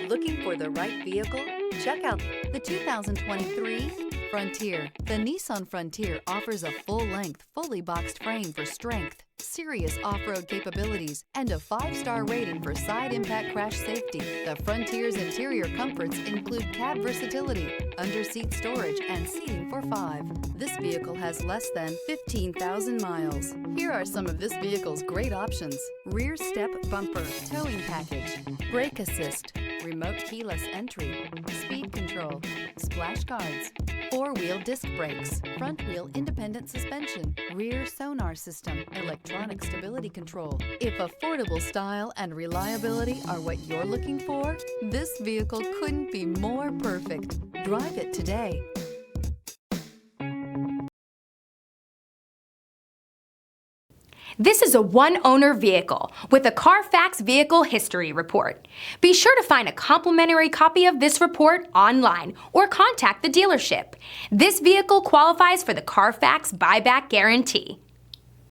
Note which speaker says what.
Speaker 1: Looking for the right vehicle? Check out the 2023 Frontier. The Nissan Frontier offers a full-length, fully boxed frame for strength, serious off-road capabilities, and a 5-star rating for side impact crash safety. The Frontier's interior comforts include cab versatility, under-seat storage, and seating for 5. This vehicle has less than 15,000 miles. Here are some of this vehicle's great options: rear step bumper, towing package, brake assist, remote keyless entry, speed control, splash guards, 4-wheel disc brakes, front wheel independent suspension, rear sonar system, electronic stability control. If affordable style and reliability are what you're looking for, this vehicle couldn't be more perfect. Drive it today.
Speaker 2: This is a one-owner vehicle with a Carfax Vehicle History Report. Be sure to find a complimentary copy of this report online or contact the dealership. This vehicle qualifies for the Carfax Buyback Guarantee.